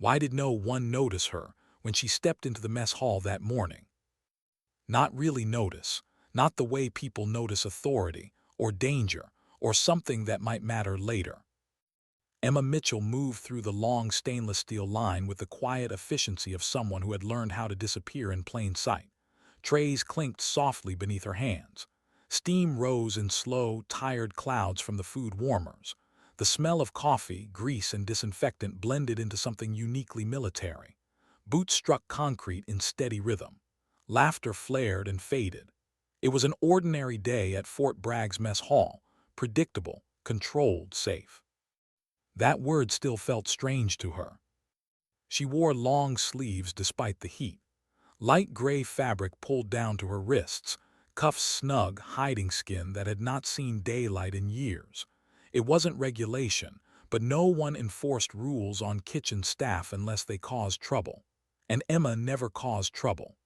Why did no one notice her when she stepped into the mess hall that morning? Not really notice, not the way people notice authority, or danger, or something that might matter later. Emma Mitchell moved through the long stainless steel line with the quiet efficiency of someone who had learned how to disappear in plain sight. Trays clinked softly beneath her hands. Steam rose in slow, tired clouds from the food warmers. The smell of coffee, grease, and disinfectant blended into something uniquely military. Boots struck concrete in steady rhythm. Laughter flared and faded. It was an ordinary day at Fort Bragg's mess hall, predictable, controlled, safe. That word still felt strange to her. She wore long sleeves despite the heat. Light gray fabric pulled down to her wrists, cuffs snug, hiding skin that had not seen daylight in years. It wasn't regulation, but no one enforced rules on kitchen staff unless they caused trouble. And Emma never caused trouble.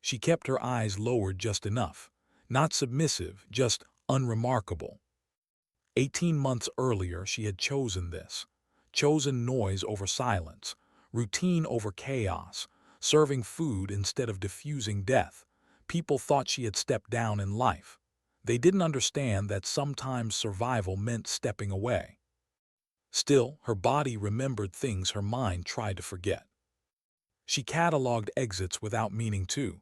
She kept her eyes lowered just enough. Not submissive, just unremarkable. 18 months earlier, she had chosen this. Chosen noise over silence, routine over chaos, serving food instead of diffusing death. People thought she had stepped down in life. They didn't understand that sometimes survival meant stepping away. Still, her body remembered things her mind tried to forget. She cataloged exits without meaning to,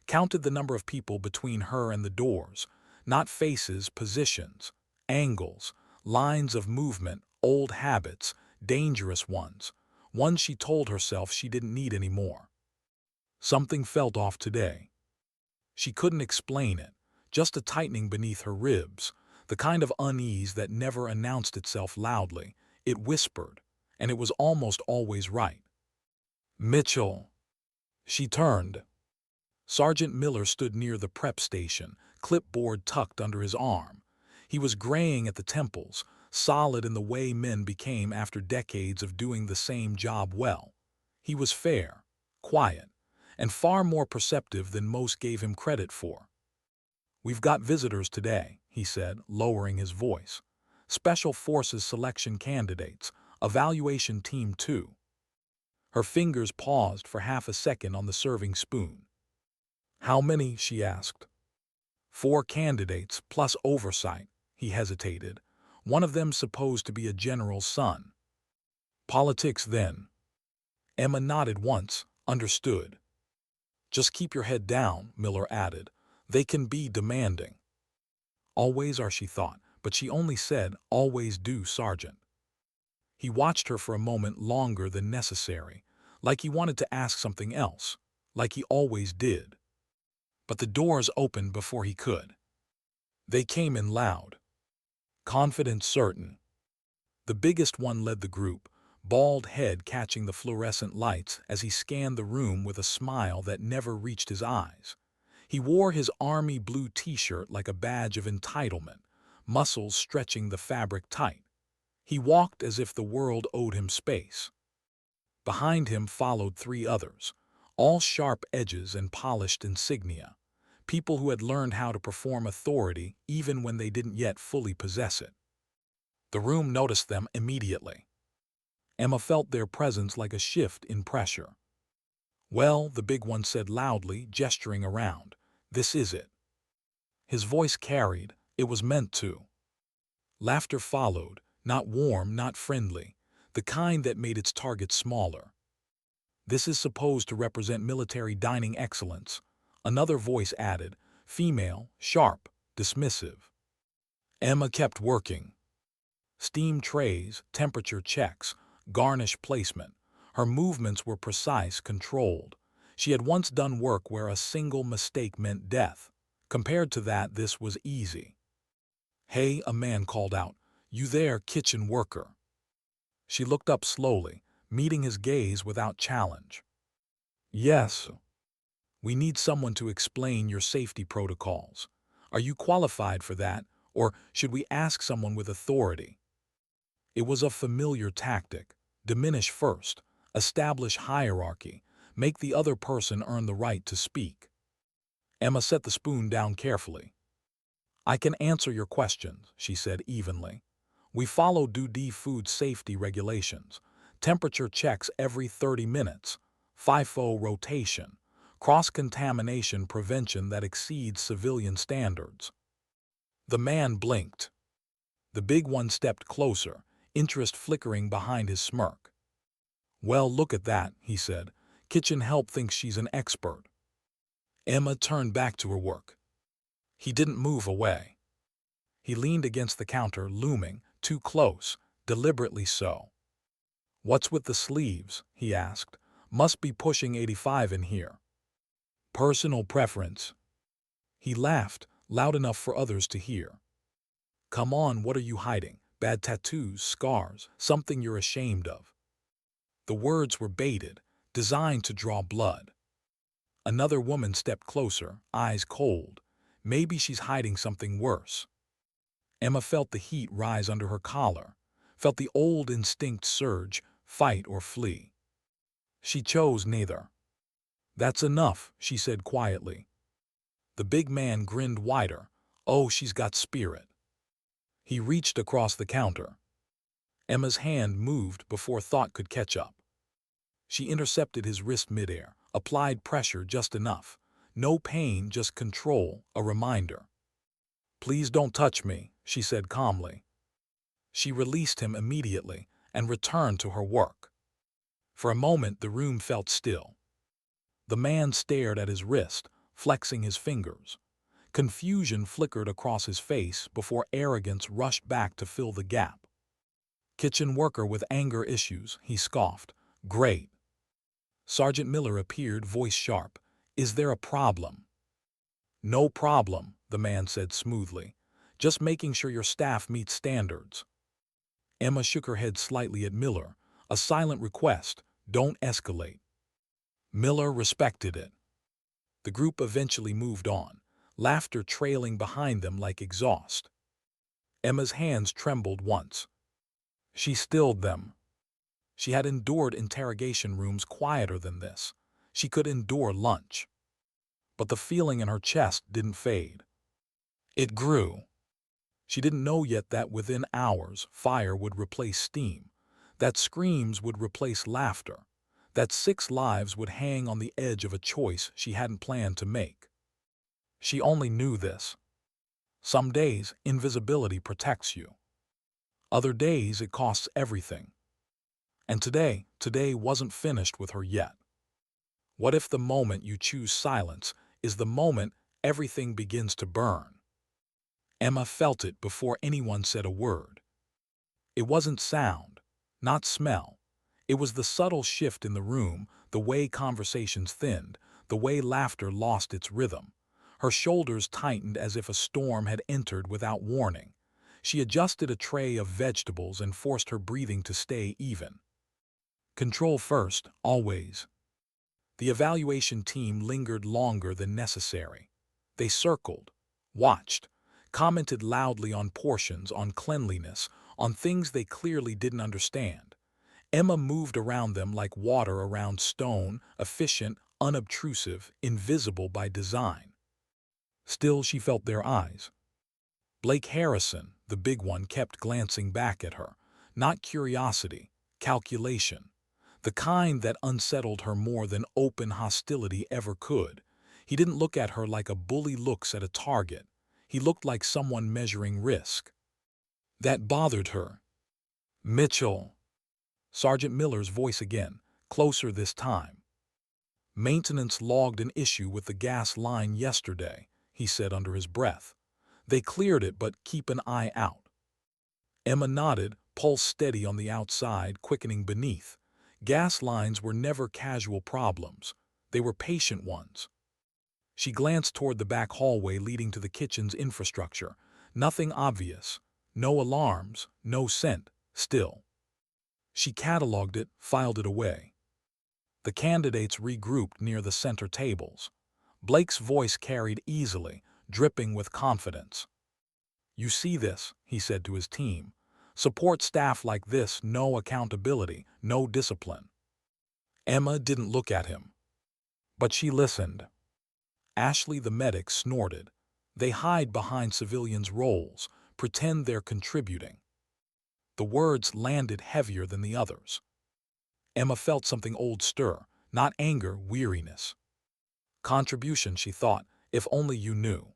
counted the number of people between her and the doors, not faces, positions, angles, lines of movement, old habits, dangerous ones she told herself she didn't need anymore. Something felt off today. She couldn't explain it, just a tightening beneath her ribs, the kind of unease that never announced itself loudly. It whispered, and it was almost always right. Mitchell. She turned. Sergeant Miller stood near the prep station, clipboard tucked under his arm. He was graying at the temples, solid in the way men became after decades of doing the same job well. He was fair, quiet, and far more perceptive than most gave him credit for. "We've got visitors today," he said, lowering his voice. "Special Forces selection candidates, evaluation team 2. Her fingers paused for half a second on the serving spoon. "How many?" she asked. "4 candidates, plus oversight." He hesitated. "One of them supposed to be a general's son." "Politics, then?" Emma nodded once, understood. "Just keep your head down," Miller added. "They can be demanding." Always are, she thought, but she only said, "Always do, Sergeant." He watched her for a moment longer than necessary, like he wanted to ask something else, like he always did. But the doors opened before he could. They came in loud. Confident, certain. The biggest one led the group, bald head catching the fluorescent lights as he scanned the room with a smile that never reached his eyes. He wore his army blue t-shirt like a badge of entitlement, muscles stretching the fabric tight. He walked as if the world owed him space. Behind him followed 3 others, all sharp edges and polished insignia, people who had learned how to perform authority even when they didn't yet fully possess it. The room noticed them immediately. Emma felt their presence like a shift in pressure. "Well," the big one said loudly, gesturing around, "this is it." His voice carried. It was meant to. Laughter followed, not warm, not friendly, the kind that made its target smaller. "This is supposed to represent military dining excellence," another voice added, female, sharp, dismissive. Emma kept working. Steam trays, temperature checks, garnish placement. Her movements were precise, controlled. She had once done work where a single mistake meant death. Compared to that, this was easy. "Hey," a man called out. "You there, kitchen worker?" She looked up slowly, meeting his gaze without challenge. "Yes." "We need someone to explain your safety protocols. Are you qualified for that, or should we ask someone with authority?" It was a familiar tactic. Diminish first, establish hierarchy, make the other person earn the right to speak. Emma set the spoon down carefully. "I can answer your questions," she said evenly. "We follow DoD food safety regulations. temperature checks every 30 minutes, FIFO rotation, cross-contamination prevention that exceeds civilian standards. The man blinked. The big one stepped closer, interest flickering behind his smirk. "Well, look at that," he said. "Kitchen help thinks she's an expert." Emma turned back to her work. He didn't move away. He leaned against the counter, looming, too close, deliberately so. "What's with the sleeves?" he asked. "Must be pushing 85 in here." "Personal preference." He laughed, loud enough for others to hear. "Come on, what are you hiding? Bad tattoos, scars, something you're ashamed of." The words were baited, designed to draw blood. Another woman stepped closer, eyes cold. Maybe she's hiding something worse. Emma felt the heat rise under her collar, felt the old instinct surge, fight or flee. She chose neither. "That's enough," she said quietly. The big man grinned wider. "Oh, she's got spirit." He reached across the counter. Emma's hand moved before thought could catch up. She intercepted his wrist midair, applied pressure just enough. No pain, just control, a reminder. "Please don't touch me," she said calmly. She released him immediately and returned to her work. For a moment the room felt still. The man stared at his wrist, flexing his fingers. Confusion flickered across his face before arrogance rushed back to fill the gap. "Kitchen worker with anger issues," he scoffed. "Great." Sergeant Miller appeared, voice sharp. "Is there a problem?" "No problem," the man said smoothly. "Just making sure your staff meets standards." Emma shook her head slightly at Miller, a silent request, "Don't escalate." Miller respected it. The group eventually moved on, laughter trailing behind them like exhaust. Emma's hands trembled once. She stilled them. She had endured interrogation rooms quieter than this. She could endure lunch. But the feeling in her chest didn't fade. It grew. She didn't know yet that within hours fire would replace steam, that screams would replace laughter, that 6 lives would hang on the edge of a choice she hadn't planned to make. She only knew this. Some days invisibility protects you. Other days it costs everything. And today wasn't finished with her yet. What if the moment you choose silence is the moment everything begins to burn? Emma felt it before anyone said a word. It wasn't sound, not smell. It was the subtle shift in the room, the way conversations thinned, the way laughter lost its rhythm. Her shoulders tightened as if a storm had entered without warning. She adjusted a tray of vegetables and forced her breathing to stay even. Control first, always. The evaluation team lingered longer than necessary. They circled, watched, commented loudly on portions, on cleanliness, on things they clearly didn't understand. Emma moved around them like water around stone, efficient, unobtrusive, invisible by design. Still, she felt their eyes. Blake Harrison, the big one, kept glancing back at her. Not curiosity, calculation. The kind that unsettled her more than open hostility ever could. He didn't look at her like a bully looks at a target. He looked like someone measuring risk. That bothered her. "Mitchell." Sergeant Miller's voice again, closer this time. "Maintenance logged an issue with the gas line yesterday," he said under his breath. "They cleared it, but keep an eye out." Emma nodded, pulse steady on the outside, quickening beneath. Gas lines were never casual problems. They were patient ones. She glanced toward the back hallway leading to the kitchen's infrastructure. Nothing obvious. No alarms, no scent, still. She cataloged it, filed it away. The candidates regrouped near the center tables. Blake's voice carried easily, dripping with confidence. "You see this," he said to his team. "Support staff like this, no accountability, no discipline." Emma didn't look at him. But she listened. Ashley the medic snorted. They hide behind civilians' roles, pretend they're contributing. The words landed heavier than the others. Emma felt something old stir, not anger, weariness. Contribution, she thought, if only you knew.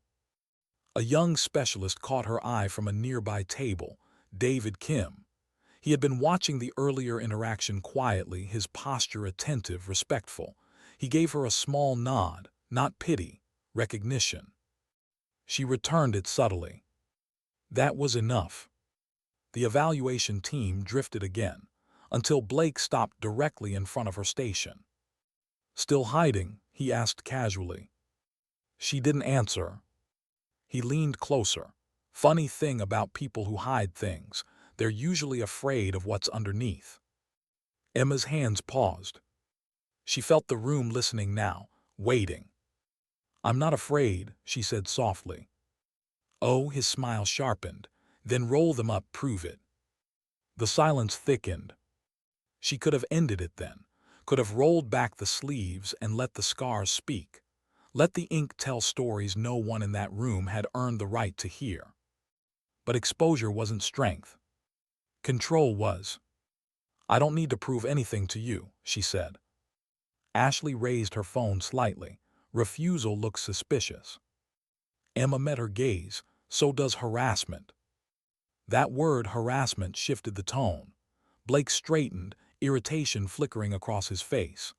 A young specialist caught her eye from a nearby table, David Kim. He had been watching the earlier interaction quietly, his posture attentive, respectful. He gave her a small nod, not pity, recognition. She returned it subtly. That was enough. The evaluation team drifted again, until Blake stopped directly in front of her station. "Still hiding?" he asked casually. She didn't answer. He leaned closer. Funny thing about people who hide things, they're usually afraid of what's underneath. Emma's hands paused. She felt the room listening now, waiting. "I'm not afraid," she said softly. "Oh," his smile sharpened. "Then roll them up, prove it." The silence thickened. She could have ended it then, could have rolled back the sleeves and let the scars speak. Let the ink tell stories no one in that room had earned the right to hear. But exposure wasn't strength. Control was. "I don't need to prove anything to you," she said. Ashley raised her phone slightly. Refusal looked suspicious. Emma met her gaze. So does harassment. That word harassment shifted the tone. Blake straightened, irritation flickering across his face.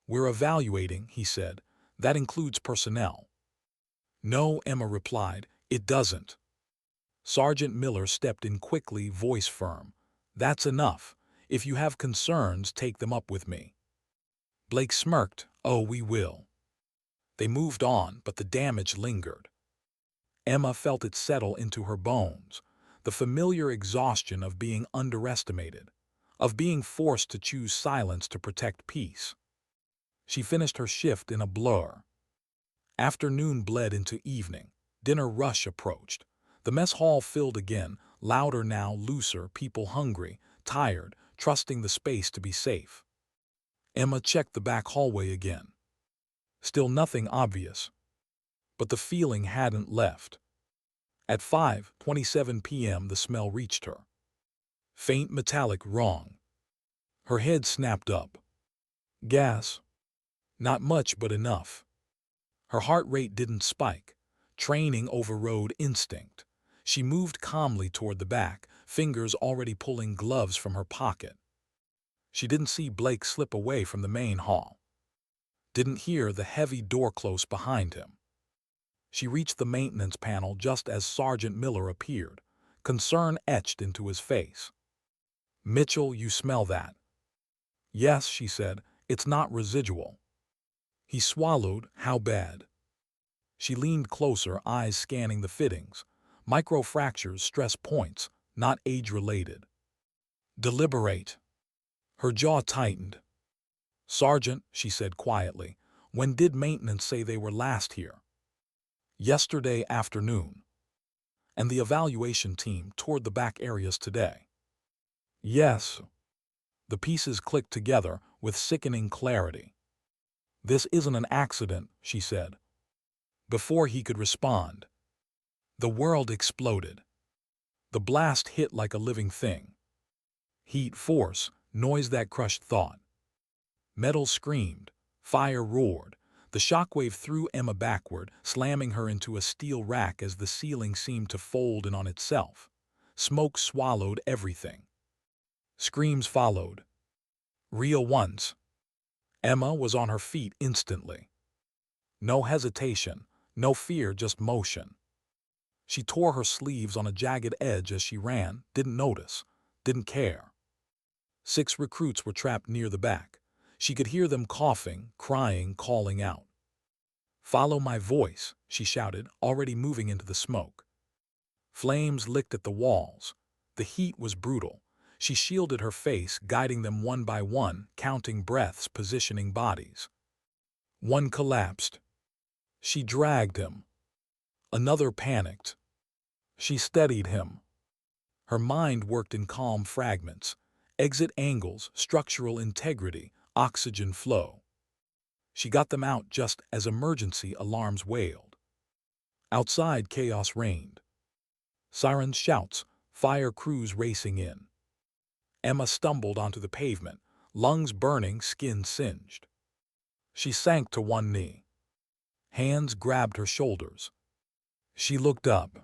"We're evaluating," he said. "That includes personnel." "No," Emma replied, "it doesn't." Sergeant Miller stepped in quickly, voice firm. "That's enough. If you have concerns, take them up with me." Blake smirked. "Oh, we will." They moved on, but the damage lingered. Emma felt it settle into her bones, the familiar exhaustion of being underestimated, of being forced to choose silence to protect peace. She finished her shift in a blur. Afternoon bled into evening. Dinner rush approached. The mess hall filled again, louder now, looser, people hungry, tired, trusting the space to be safe. Emma checked the back hallway again. Still nothing obvious. But the feeling hadn't left. At 5:27 p.m. the smell reached her. Faint metallic wrong. Her head snapped up. Gas. Not much, but enough. Her heart rate didn't spike. Training overrode instinct. She moved calmly toward the back, fingers already pulling gloves from her pocket. She didn't see Blake slip away from the main hall. Didn't hear the heavy door close behind him. She reached the maintenance panel just as Sergeant Miller appeared, concern etched into his face. "Mitchell, you smell that?" "Yes," she said, "it's not residual." He swallowed. "How bad?" She leaned closer, eyes scanning the fittings. Microfractures, stress points, not age-related. "Deliberate." Her jaw tightened. "Sergeant," she said quietly, "when did maintenance say they were last here?" "Yesterday afternoon." "And the evaluation team toured the back areas today?" "Yes." The pieces clicked together with sickening clarity. "This isn't an accident," she said. Before he could respond, the world exploded. The blast hit like a living thing. Heat, force, noise that crushed thought. Metal screamed. Fire roared. The shockwave threw Emma backward, slamming her into a steel rack as the ceiling seemed to fold in on itself. Smoke swallowed everything. Screams followed. Real ones. Emma was on her feet instantly. No hesitation, no fear, just motion. She tore her sleeves on a jagged edge as she ran, didn't notice, didn't care. 6 recruits were trapped near the back. She could hear them coughing, crying, calling out. "Follow my voice," she shouted, already moving into the smoke. Flames licked at the walls. The heat was brutal. She shielded her face, guiding them one by one, counting breaths, positioning bodies. One collapsed. She dragged him. Another panicked. She steadied him. Her mind worked in calm fragments. Exit angles, structural integrity, oxygen flow. She got them out just as emergency alarms wailed. Outside, chaos reigned. Sirens, shouts, fire crews racing in. Emma stumbled onto the pavement, lungs burning, skin singed. She sank to one knee. Hands grabbed her shoulders. She looked up.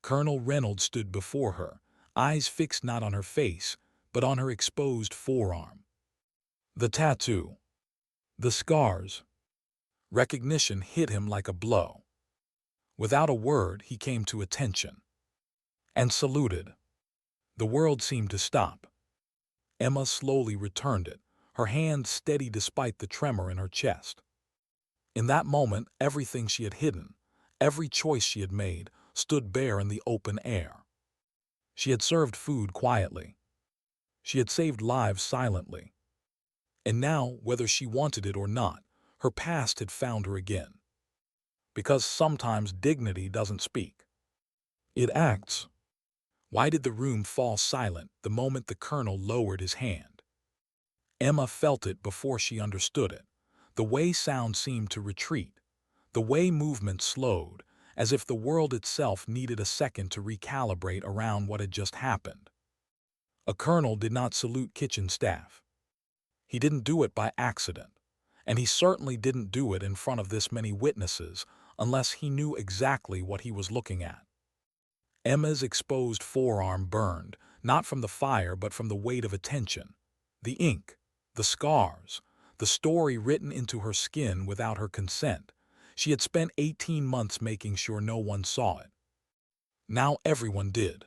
Colonel Reynolds stood before her, eyes fixed not on her face, but on her exposed forearm. The tattoo. The scars. Recognition hit him like a blow. Without a word, he came to attention. And saluted. The world seemed to stop. Emma slowly returned it, her hand steady despite the tremor in her chest. In that moment, everything she had hidden, every choice she had made, stood bare in the open air. She had served food quietly. She had saved lives silently. And now, whether she wanted it or not, her past had found her again. Because sometimes dignity doesn't speak. It acts. Why did the room fall silent the moment the colonel lowered his hand? Emma felt it before she understood it. The way sound seemed to retreat. The way movement slowed, as if the world itself needed a second to recalibrate around what had just happened. A colonel did not salute kitchen staff. He didn't do it by accident. And he certainly didn't do it in front of this many witnesses unless he knew exactly what he was looking at. Emma's exposed forearm burned, not from the fire but from the weight of attention. The ink, the scars, the story written into her skin without her consent. She had spent 18 months making sure no one saw it. Now everyone did.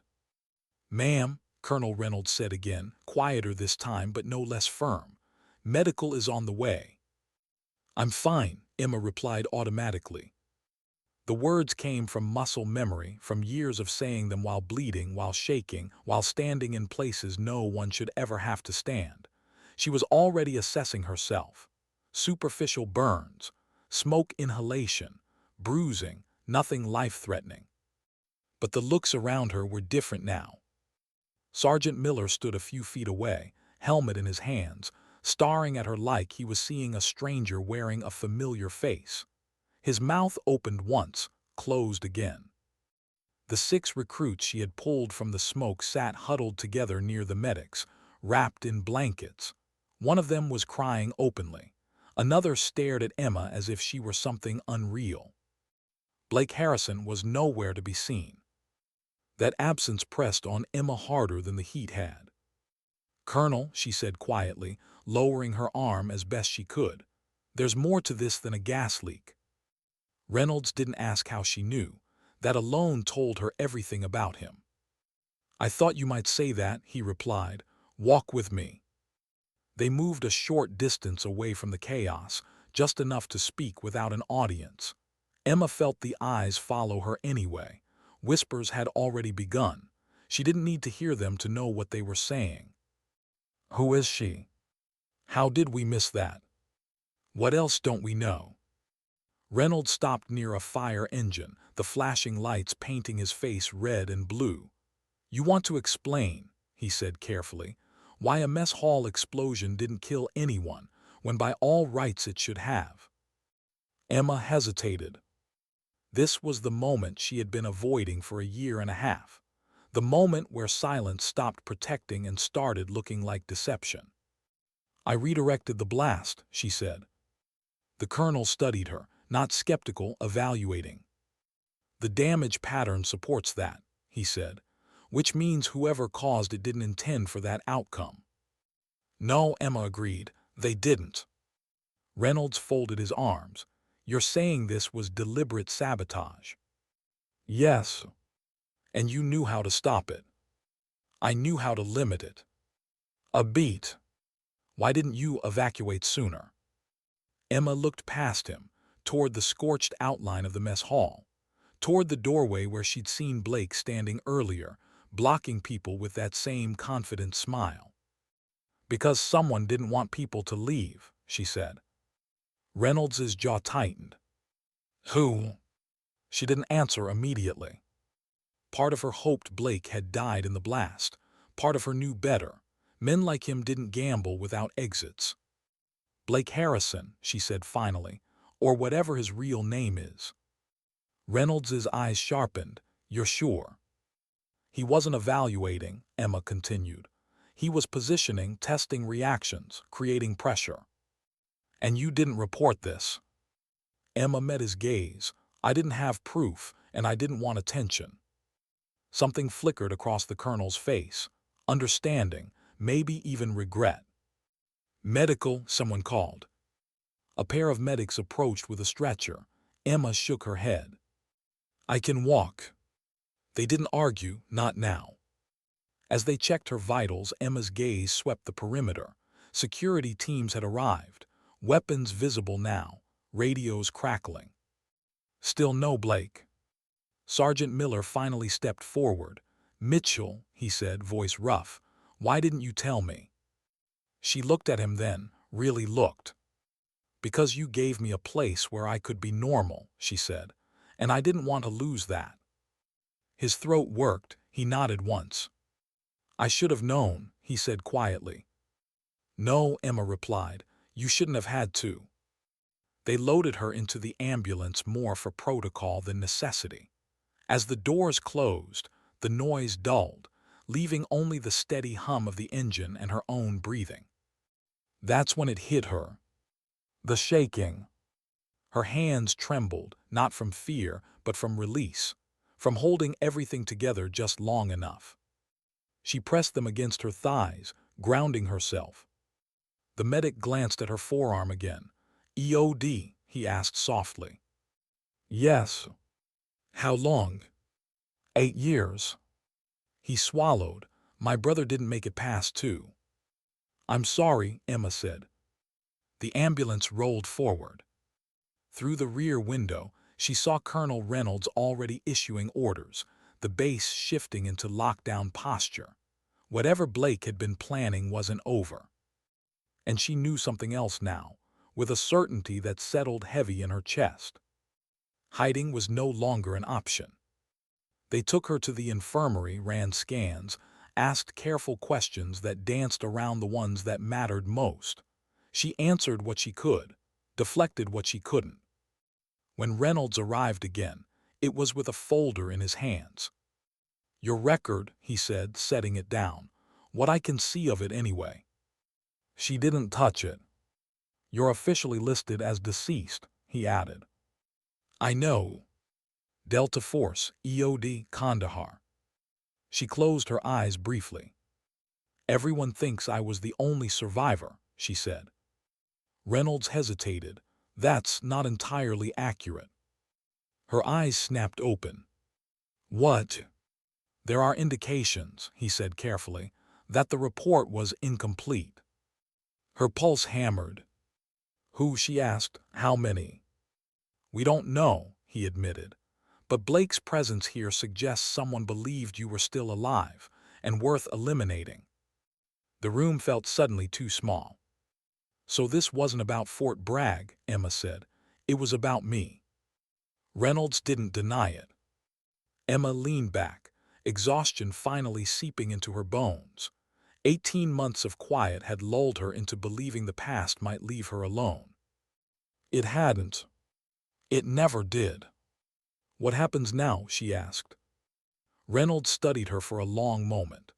"Ma'am," Colonel Reynolds said again, quieter this time but no less firm, "medical is on the way." "I'm fine," Emma replied automatically. The words came from muscle memory, from years of saying them while bleeding, while shaking, while standing in places no one should ever have to stand. She was already assessing herself. Superficial burns, smoke inhalation, bruising, nothing life-threatening. But the looks around her were different now. Sergeant Miller stood a few feet away, helmet in his hands, staring at her like he was seeing a stranger wearing a familiar face. His mouth opened once, closed again. The 6 recruits she had pulled from the smoke sat huddled together near the medics, wrapped in blankets. One of them was crying openly. Another stared at Emma as if she were something unreal. Blake Harrison was nowhere to be seen. That absence pressed on Emma harder than the heat had. "Colonel," she said quietly, lowering her arm as best she could, "there's more to this than a gas leak." Reynolds didn't ask how she knew. That alone told her everything about him. "I thought you might say that," he replied. "Walk with me." They moved a short distance away from the chaos, just enough to speak without an audience. Emma felt the eyes follow her anyway. Whispers had already begun. She didn't need to hear them to know what they were saying. "Who is she? How did we miss that? What else don't we know?" Reynolds stopped near a fire engine, the flashing lights painting his face red and blue. "You want to explain," he said carefully, "why a mess hall explosion didn't kill anyone, when by all rights it should have." Emma hesitated. This was the moment she had been avoiding for a year and a half. The moment where silence stopped protecting and started looking like deception. "I redirected the blast," she said. The colonel studied her, not skeptical, evaluating. "The damage pattern supports that," he said, "which means whoever caused it didn't intend for that outcome." "No," Emma agreed, "they didn't." Reynolds folded his arms. "You're saying this was deliberate sabotage?" "Yes. And you knew how to stop it." "I knew how to limit it." "A beat. Why didn't you evacuate sooner?" Emma looked past him, toward the scorched outline of the mess hall, toward the doorway where she'd seen Blake standing earlier, blocking people with that same confident smile. "Because someone didn't want people to leave," she said. Reynolds's jaw tightened. "Who?" She didn't answer immediately. Part of her hoped Blake had died in the blast. Part of her knew better. Men like him didn't gamble without exits. "Blake Harrison," she said finally, "or whatever his real name is." Reynolds's eyes sharpened. "You're sure?" "He wasn't evaluating," Emma continued. He was positioning, testing reactions, creating pressure. And you didn't report this. Emma met his gaze. I didn't have proof, and I didn't want attention. Something flickered across the colonel's face. Understanding, maybe even regret. Medical, someone called. A pair of medics approached with a stretcher. Emma shook her head. I can walk. They didn't argue, not now. As they checked her vitals, Emma's gaze swept the perimeter. Security teams had arrived, weapons visible now, radios crackling. Still no Blake. Sergeant Miller finally stepped forward. Mitchell, he said, voice rough, why didn't you tell me? She looked at him then, really looked. Because you gave me a place where I could be normal, she said, and I didn't want to lose that. His throat worked, he nodded once. I should have known, he said quietly. No, Emma replied, you shouldn't have had to. They loaded her into the ambulance more for protocol than necessity. As the doors closed, the noise dulled, leaving only the steady hum of the engine and her own breathing. That's when it hit her. The shaking. Her hands trembled, not from fear, but from release, from holding everything together just long enough. She pressed them against her thighs, grounding herself. The medic glanced at her forearm again. EOD, he asked softly. Yes. How long? 8 years. He swallowed. My brother didn't make it past 2. I'm sorry, Emma said. The ambulance rolled forward. Through the rear window, she saw Colonel Reynolds already issuing orders, the base shifting into lockdown posture. Whatever Blake had been planning wasn't over. And she knew something else now, with a certainty that settled heavy in her chest. Hiding was no longer an option. They took her to the infirmary, ran scans, asked careful questions that danced around the ones that mattered most. She answered what she could, deflected what she couldn't. When Reynolds arrived again, it was with a folder in his hands. Your record, he said, setting it down. What I can see of it anyway. She didn't touch it. You're officially listed as deceased, he added. I know. Delta Force, EOD, Kandahar. She closed her eyes briefly. Everyone thinks I was the only survivor, she said. Reynolds hesitated. That's not entirely accurate. Her eyes snapped open. What? There are indications, he said carefully, that the report was incomplete. Her pulse hammered. Who, she asked, how many? We don't know, he admitted. But Blake's presence here suggests someone believed you were still alive and worth eliminating. The room felt suddenly too small. So this wasn't about Fort Bragg, Emma said. It was about me. Reynolds didn't deny it. Emma leaned back, exhaustion finally seeping into her bones. 18 months of quiet had lulled her into believing the past might leave her alone. It hadn't. It never did. What happens now? She asked. Reynolds studied her for a long moment.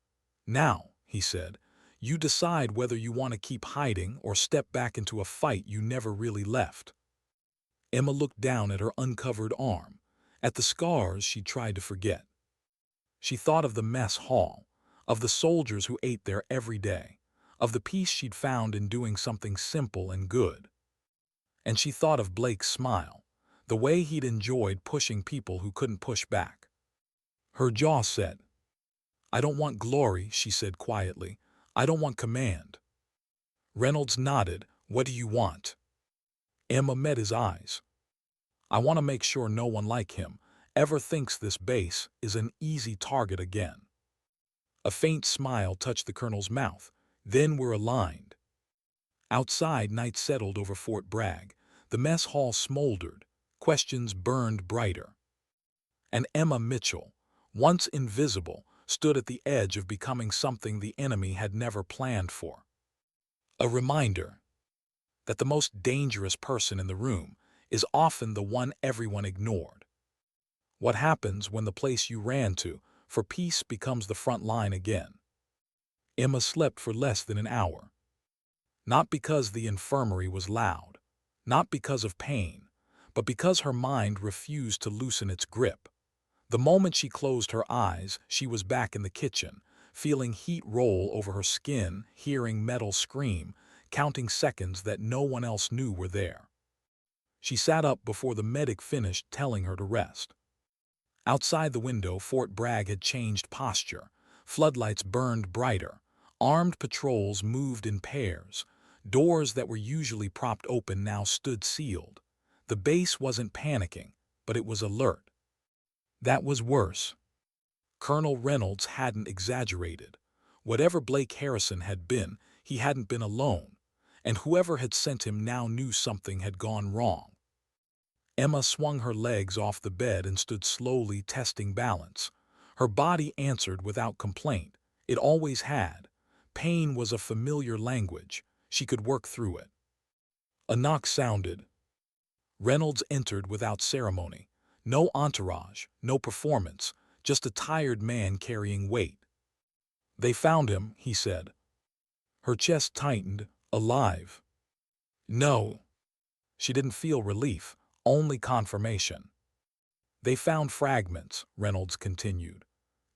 Now, he said, you decide whether you want to keep hiding or step back into a fight you never really left. Emma looked down at her uncovered arm, at the scars she tried to forget. She thought of the mess hall, of the soldiers who ate there every day, of the peace she'd found in doing something simple and good. And she thought of Blake's smile, the way he'd enjoyed pushing people who couldn't push back. Her jaw set. I don't want glory, she said quietly. I don't want command. Reynolds nodded. What do you want? Emma met his eyes. I want to make sure no one like him ever thinks this base is an easy target again. A faint smile touched the colonel's mouth. Then we're aligned. Outside, night settled over Fort Bragg. The mess hall smoldered. Questions burned brighter. And Emma Mitchell, once invisible, stood at the edge of becoming something the enemy had never planned for. A reminder that the most dangerous person in the room is often the one everyone ignored. What happens when the place you ran to for peace becomes the front line again? Emma slept for less than an hour. Not because the infirmary was loud, not because of pain, but because her mind refused to loosen its grip. The moment she closed her eyes, she was back in the kitchen, feeling heat roll over her skin, hearing metal scream, counting seconds that no one else knew were there. She sat up before the medic finished telling her to rest. Outside the window, Fort Bragg had changed posture. Floodlights burned brighter. Armed patrols moved in pairs. Doors that were usually propped open now stood sealed. The base wasn't panicking, but it was alert. That was worse. Colonel Reynolds hadn't exaggerated. Whatever Blake Harrison had been, he hadn't been alone, and whoever had sent him now knew something had gone wrong. Emma swung her legs off the bed and stood slowly testing balance. Her body answered without complaint. It always had. Pain was a familiar language. She could work through it. A knock sounded. Reynolds entered without ceremony. No entourage, no performance, just a tired man carrying weight. "They found him," he said. Her chest tightened. "Alive?" "No." She didn't feel relief, only confirmation. "They found fragments," Reynolds continued.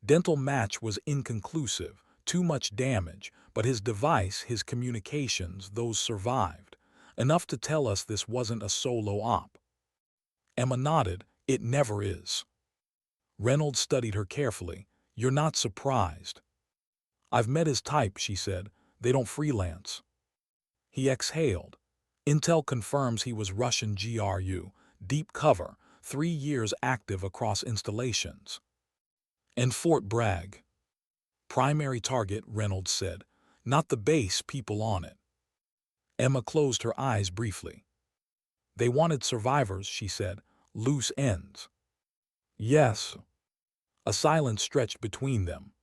"Dental match was inconclusive, too much damage, but his device, his communications, those survived. Enough to tell us this wasn't a solo op." Emma nodded. "It never is." Reynolds studied her carefully. "You're not surprised?" "I've met his type," she said. "They don't freelance." He exhaled. "Intel confirms he was Russian GRU, deep cover, 3 years active across installations." "And Fort Bragg?" "Primary target," Reynolds said. "Not the base, people on it." Emma closed her eyes briefly. "They wanted survivors," she said. "Loose ends." "Yes." A silence stretched between them.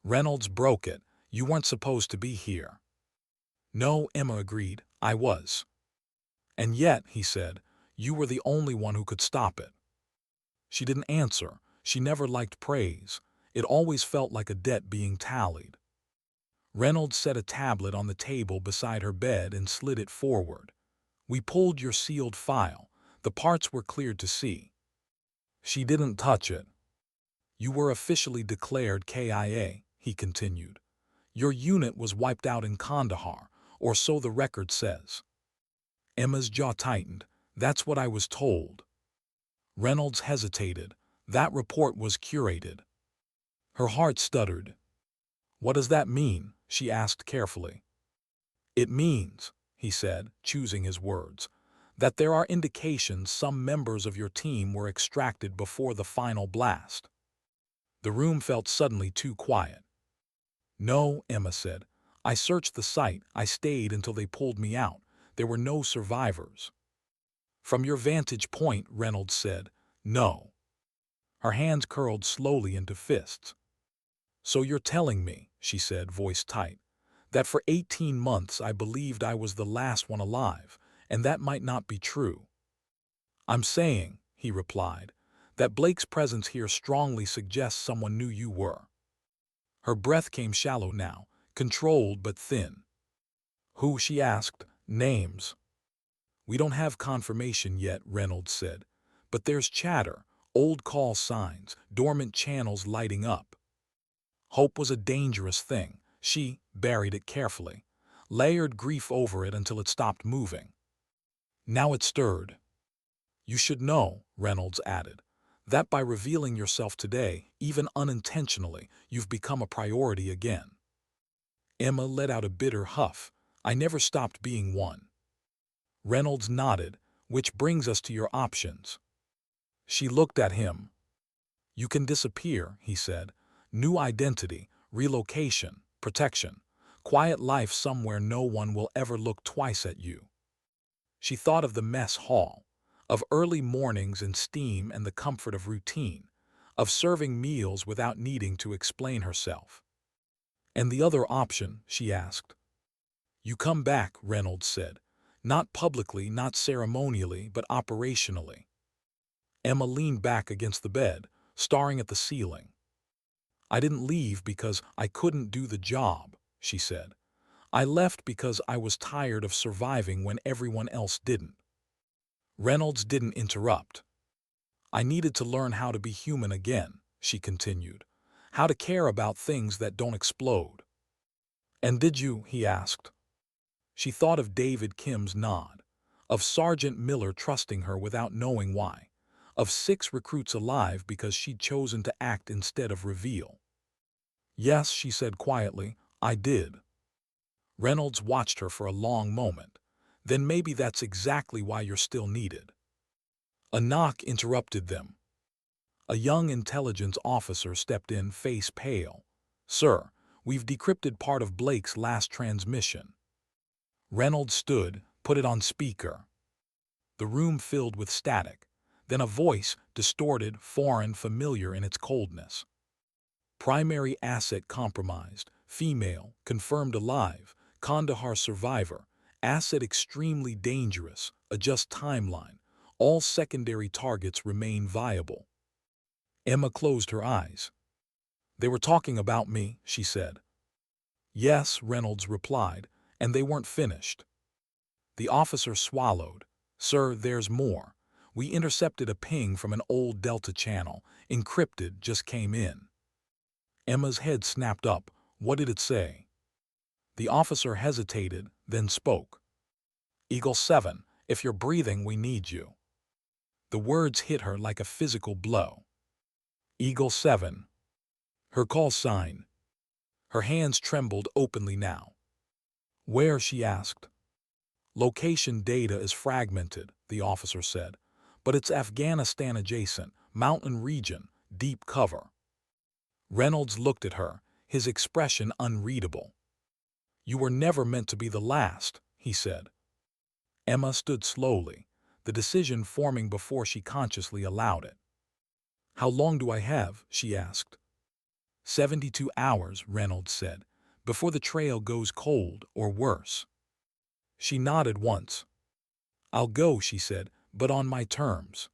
Reynolds broke it. "You weren't supposed to be here." "No," Emma agreed. "I was." "And yet," he said, "you were the only one who could stop it." She didn't answer. She never liked praise. It always felt like a debt being tallied. Reynolds set a tablet on the table beside her bed and slid it forward. "We pulled your sealed file. The parts were cleared to see." She didn't touch it. "You were officially declared KIA," he continued. "Your unit was wiped out in Kandahar, or so the record says." Emma's jaw tightened. "That's what I was told." Reynolds hesitated. "That report was curated." Her heart stuttered. "What does that mean?" she asked carefully. "It means," he said, choosing his words, "that there are indications some members of your team were extracted before the final blast." The room felt suddenly too quiet. "No," Emma said. "I searched the site. I stayed until they pulled me out. There were no survivors." "From your vantage point," Reynolds said, "no." Her hands curled slowly into fists. "So you're telling me," she said, voice tight, "that for 18 months I believed I was the last one alive, and that might not be true." "I'm saying," he replied, "that Blake's presence here strongly suggests someone knew you were." Her breath came shallow now, controlled but thin. "Who?" she asked. "Names?" "We don't have confirmation yet," Reynolds said. "But there's chatter, old call signs, dormant channels lighting up." Hope was a dangerous thing. She buried it carefully, layered grief over it until it stopped moving. Now it stirred. "You should know," Reynolds added, "that by revealing yourself today, even unintentionally, you've become a priority again." Emma let out a bitter huff. "I never stopped being one." Reynolds nodded. "Which brings us to your options." She looked at him. "You can disappear," he said. "New identity, relocation, protection, quiet life somewhere no one will ever look twice at you." She thought of the mess hall, of early mornings and steam and the comfort of routine, of serving meals without needing to explain herself. "And the other option?" she asked. "You come back," Reynolds said. "Not publicly, not ceremonially, but operationally." Emma leaned back against the bed, staring at the ceiling. I didn't leave because I couldn't do the job, she said. I left because I was tired of surviving when everyone else didn't. Reynolds didn't interrupt. I needed to learn how to be human again, she continued. How to care about things that don't explode. And did you? He asked. She thought of David Kim's nod, of Sergeant Miller trusting her without knowing why, of 6 recruits alive because she'd chosen to act instead of reveal. Yes, she said quietly, I did. Reynolds watched her for a long moment. Then maybe that's exactly why you're still needed. A knock interrupted them. A young intelligence officer stepped in, face pale. Sir, we've decrypted part of Blake's last transmission. Reynolds stood, put it on speaker. The room filled with static. Then a voice, distorted, foreign, familiar in its coldness. Primary asset compromised, female, confirmed alive, Kandahar survivor, asset extremely dangerous, adjust timeline, all secondary targets remain viable. Emma closed her eyes. They were talking about me, she said. Yes, Reynolds replied, and they weren't finished. The officer swallowed. Sir, there's more. We intercepted a ping from an old Delta channel, encrypted, just came in. Emma's head snapped up. What did it say? The officer hesitated, then spoke. Eagle 7, if you're breathing, we need you. The words hit her like a physical blow. Eagle 7. Her call sign. Her hands trembled openly now. Where? She asked. Location data is fragmented, the officer said, but it's Afghanistan adjacent, mountain region, deep cover. Reynolds looked at her, his expression unreadable. You were never meant to be the last, he said. Emma stood slowly, the decision forming before she consciously allowed it. How long do I have? She asked. 72 hours, Reynolds said, before the trail goes cold or worse. She nodded once. I'll go, she said, but on my terms.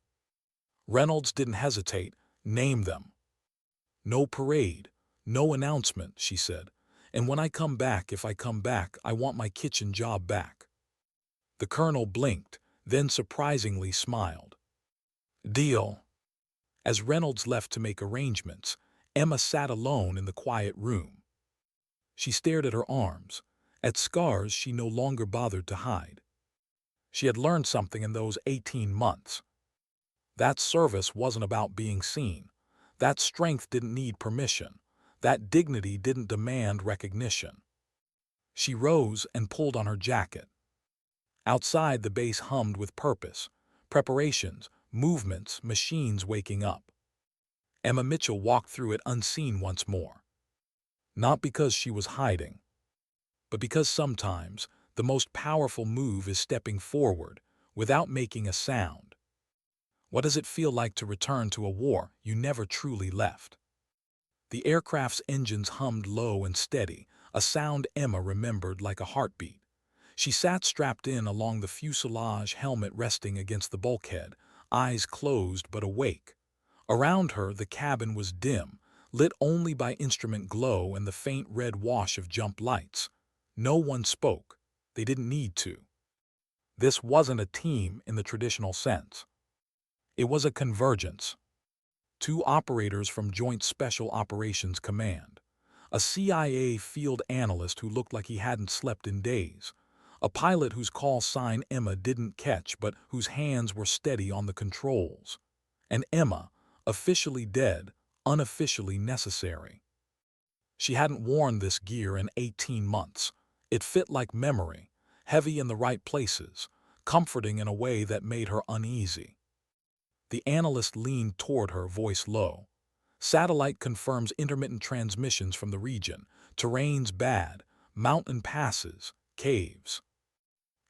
Reynolds didn't hesitate. Name them. No parade, no announcement, she said. And when I come back, if I come back, I want my kitchen job back. The colonel blinked, then surprisingly smiled. Deal. As Reynolds left to make arrangements, Emma sat alone in the quiet room. She stared at her arms, at scars she no longer bothered to hide. She had learned something in those 18 months. That service wasn't about being seen. That strength didn't need permission. That dignity didn't demand recognition. She rose and pulled on her jacket. Outside, the base hummed with purpose, preparations, movements, machines waking up. Emma Mitchell walked through it unseen once more. Not because she was hiding, but because sometimes the most powerful move is stepping forward without making a sound. What does it feel like to return to a war you never truly left? The aircraft's engines hummed low and steady, a sound Emma remembered like a heartbeat. She sat strapped in along the fuselage, helmet resting against the bulkhead, eyes closed but awake. Around her, the cabin was dim, lit only by instrument glow and the faint red wash of jump lights. No one spoke. They didn't need to. This wasn't a team in the traditional sense. It was a convergence. 2 operators from Joint Special Operations Command. A CIA field analyst who looked like he hadn't slept in days. A pilot whose call sign Emma didn't catch but whose hands were steady on the controls. And Emma, officially dead, unofficially necessary. She hadn't worn this gear in 18 months. It fit like memory, heavy in the right places, comforting in a way that made her uneasy. The analyst leaned toward her, voice low. Satellite confirms intermittent transmissions from the region. Terrain's bad, mountain passes, caves.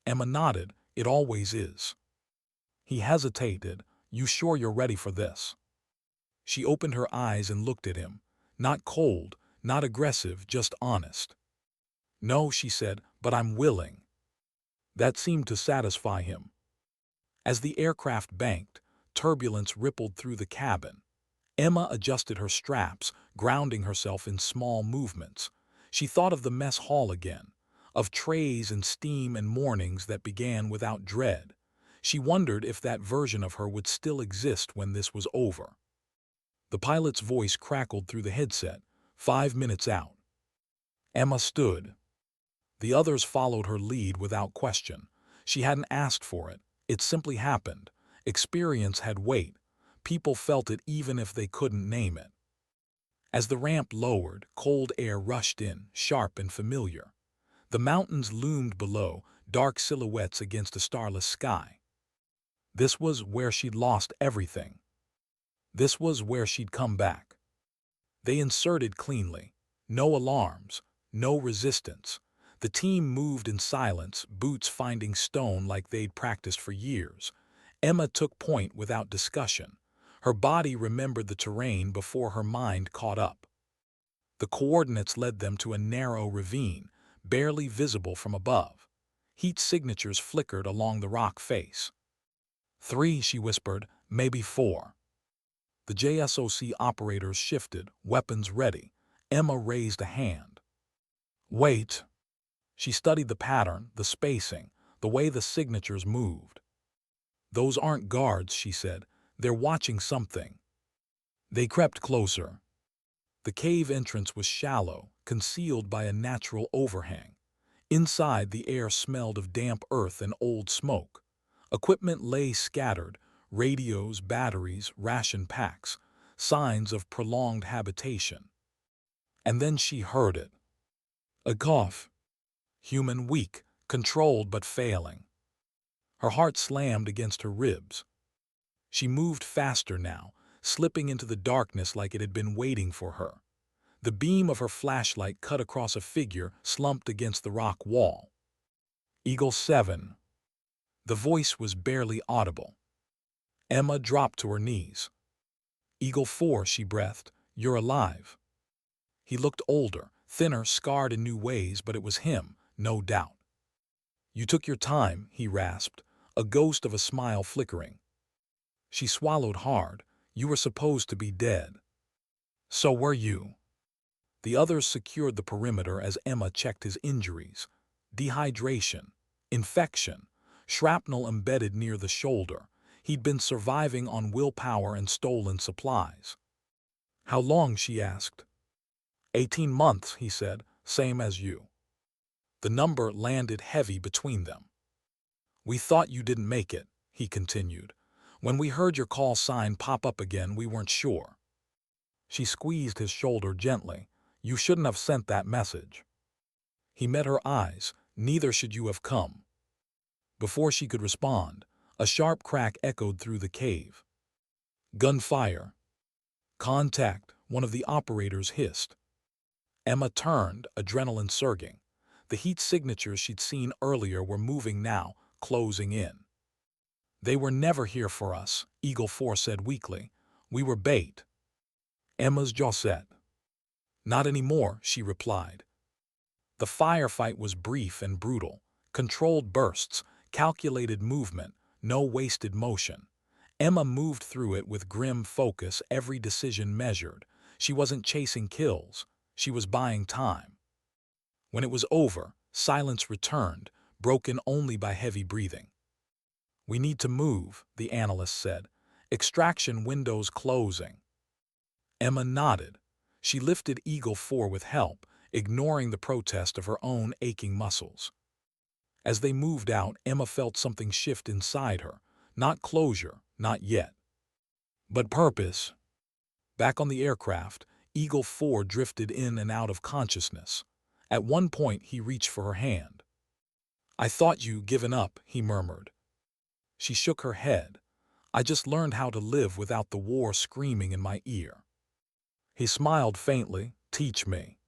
Emma nodded. It always is. He hesitated. You sure you're ready for this? She opened her eyes and looked at him. Not cold, not aggressive, just honest. No, she said, but I'm willing. That seemed to satisfy him. As the aircraft banked, turbulence rippled through the cabin. Emma adjusted her straps, grounding herself in small movements. She thought of the mess hall again, of trays and steam and mornings that began without dread. She wondered if that version of her would still exist when this was over. The pilot's voice crackled through the headset, 5 minutes out. Emma stood. The others followed her lead without question. She hadn't asked for it. It simply happened. Experience had weight. People felt it even if they couldn't name it. As the ramp lowered, cold air rushed in, sharp and familiar. The mountains loomed below, dark silhouettes against a starless sky. This was where she'd lost everything. This was where she'd come back. They inserted cleanly. No alarms, no resistance. The team moved in silence, boots finding stone like they'd practiced for years. Emma took point without discussion. Her body remembered the terrain before her mind caught up. The coordinates led them to a narrow ravine, barely visible from above. Heat signatures flickered along the rock face. 3, she whispered, maybe 4. The JSOC operators shifted, weapons ready. Emma raised a hand. Wait. She studied the pattern, the spacing, the way the signatures moved. Those aren't guards, she said. They're watching something. They crept closer. The cave entrance was shallow, concealed by a natural overhang. Inside, the air smelled of damp earth and old smoke. Equipment lay scattered, radios, batteries, ration packs, signs of prolonged habitation. And then she heard it. A cough. Human, weak, controlled but failing. Her heart slammed against her ribs. She moved faster now, slipping into the darkness like it had been waiting for her. The beam of her flashlight cut across a figure slumped against the rock wall. Eagle 7. The voice was barely audible. Emma dropped to her knees. Eagle 4, she breathed, you're alive. He looked older, thinner, scarred in new ways, but it was him, no doubt. You took your time, he rasped, a ghost of a smile flickering. She swallowed hard. You were supposed to be dead. So were you. The others secured the perimeter as Emma checked his injuries. Dehydration, infection, shrapnel embedded near the shoulder. He'd been surviving on willpower and stolen supplies. How long, she asked. 18 months, he said, same as you. The number landed heavy between them. We thought you didn't make it, he continued. When we heard your call sign pop up again, we weren't sure. She squeezed his shoulder gently. You shouldn't have sent that message. He met her eyes. Neither should you have come. Before she could respond, a sharp crack echoed through the cave. Gunfire. Contact, one of the operators hissed. Emma turned, adrenaline surging. The heat signatures she'd seen earlier were moving now, closing in. They were never here for us, Eagle 4 said weakly. We were bait. Emma's jaw set. Not anymore, she replied. The firefight was brief and brutal. Controlled bursts, calculated movement, no wasted motion. Emma moved through it with grim focus, every decision measured. She wasn't chasing kills. She was buying time. When it was over, silence returned, broken only by heavy breathing. We need to move, the analyst said. Extraction windows closing. Emma nodded. She lifted Eagle 4 with help, ignoring the protest of her own aching muscles. As they moved out, Emma felt something shift inside her. Not closure, not yet. But purpose. Back on the aircraft, Eagle 4 drifted in and out of consciousness. At one point, he reached for her hand. I thought you given up, he murmured. She shook her head. I just learned how to live without the war screaming in my ear. He smiled faintly. Teach me.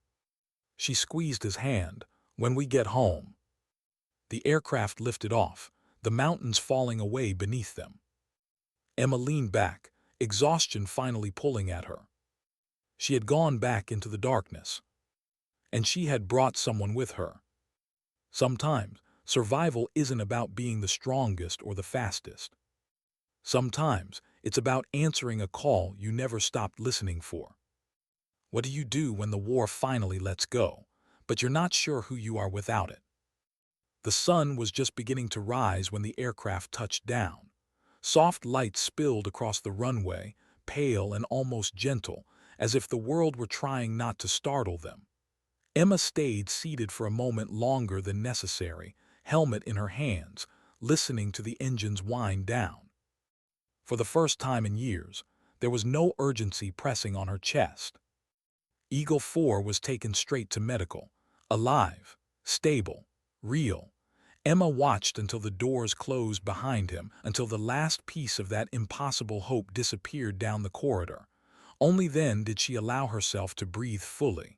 She squeezed his hand. When we get home. The aircraft lifted off, the mountains falling away beneath them. Emma leaned back, exhaustion finally pulling at her. She had gone back into the darkness. And she had brought someone with her. Sometimes, survival isn't about being the strongest or the fastest. Sometimes, it's about answering a call you never stopped listening for. What do you do when the war finally lets go, but you're not sure who you are without it? The sun was just beginning to rise when the aircraft touched down. Soft light spilled across the runway, pale and almost gentle, as if the world were trying not to startle them. Emma stayed seated for a moment longer than necessary, helmet in her hands, listening to the engines wind down. For the first time in years, there was no urgency pressing on her chest. Eagle 4 was taken straight to medical, alive, stable, real. Emma watched until the doors closed behind him, until the last piece of that impossible hope disappeared down the corridor. Only then did she allow herself to breathe fully.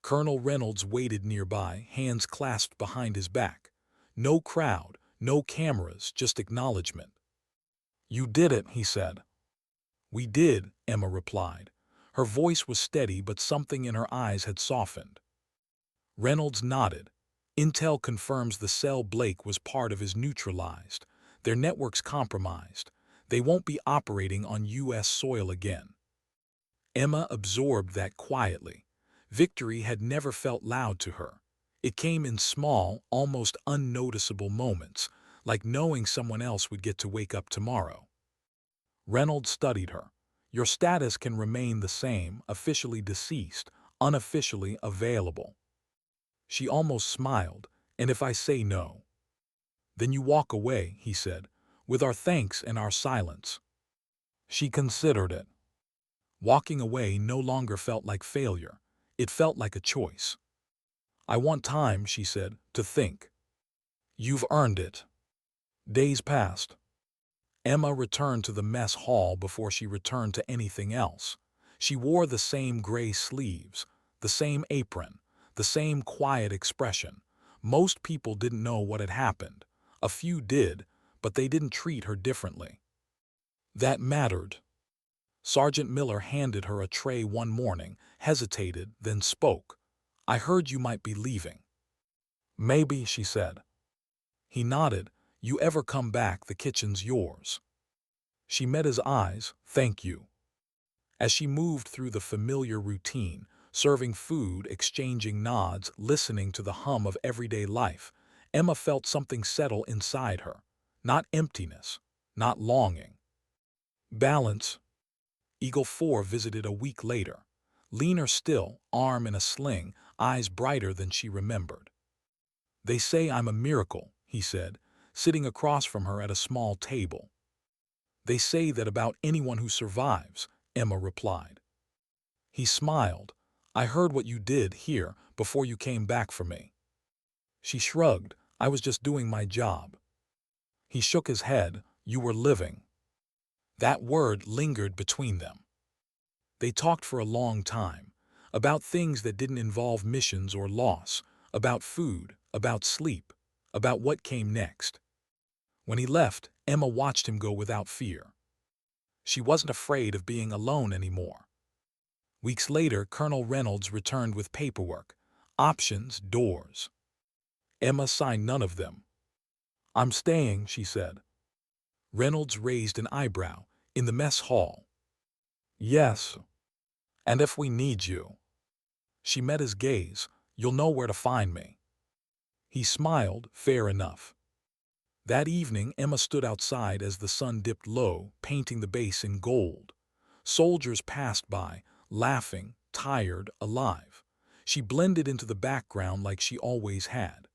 Colonel Reynolds waited nearby, hands clasped behind his back. No crowd, no cameras, just acknowledgement. "You did it," he said. "We did," Emma replied. Her voice was steady, but something in her eyes had softened. Reynolds nodded. "Intel confirms the cell Blake was part of is neutralized. Their network's compromised. They won't be operating on U.S. soil again." Emma absorbed that quietly. Victory had never felt loud to her. It came in small, almost unnoticeable moments, like knowing someone else would get to wake up tomorrow. Reynolds studied her. "Your status can remain the same, officially deceased, unofficially available." She almost smiled. "And if I say no?" "Then you walk away," he said, "with our thanks and our silence." She considered it. Walking away no longer felt like failure. It felt like a choice. "I want time," she said, "to think." "You've earned it." Days passed. Emma returned to the mess hall before she returned to anything else. She wore the same gray sleeves, the same apron, the same quiet expression. Most people didn't know what had happened. A few did, but they didn't treat her differently. That mattered. Sergeant Miller handed her a tray one morning, hesitated, then spoke. "I heard you might be leaving." "Maybe," she said. He nodded. "You ever come back, the kitchen's yours." She met his eyes. "Thank you." As she moved through the familiar routine, serving food, exchanging nods, listening to the hum of everyday life, Emma felt something settle inside her. Not emptiness, not longing. Balance. Eagle 4 visited a week later. Leaner still, arm in a sling, eyes brighter than she remembered. "They say I'm a miracle," he said, sitting across from her at a small table. "They say that about anyone who survives," Emma replied. He smiled. "I heard what you did here before you came back for me." She shrugged. "I was just doing my job." He shook his head. "You were living." That word lingered between them. They talked for a long time, about things that didn't involve missions or loss, about food, about sleep, about what came next. When he left, Emma watched him go without fear. She wasn't afraid of being alone anymore. Weeks later, Colonel Reynolds returned with paperwork, options, doors. Emma signed none of them. "I'm staying," she said. Reynolds raised an eyebrow. "In the mess hall?" "Yes." "And if we need you?" She met his gaze. "You'll know where to find me." He smiled. "Fair enough." That evening, Emma stood outside as the sun dipped low, painting the base in gold. Soldiers passed by, laughing, tired, alive. She blended into the background like she always had.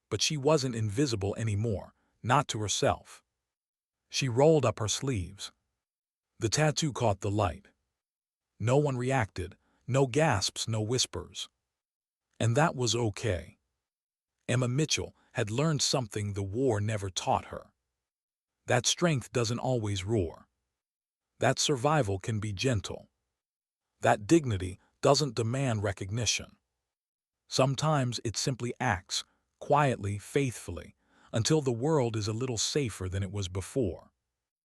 But she wasn't invisible anymore, not to herself. She rolled up her sleeves. The tattoo caught the light. No one reacted, no gasps, no whispers. And that was okay. Emma Mitchell had learned something the war never taught her. That strength doesn't always roar. That survival can be gentle. That dignity doesn't demand recognition. Sometimes it simply acts, quietly, faithfully, until the world is a little safer than it was before.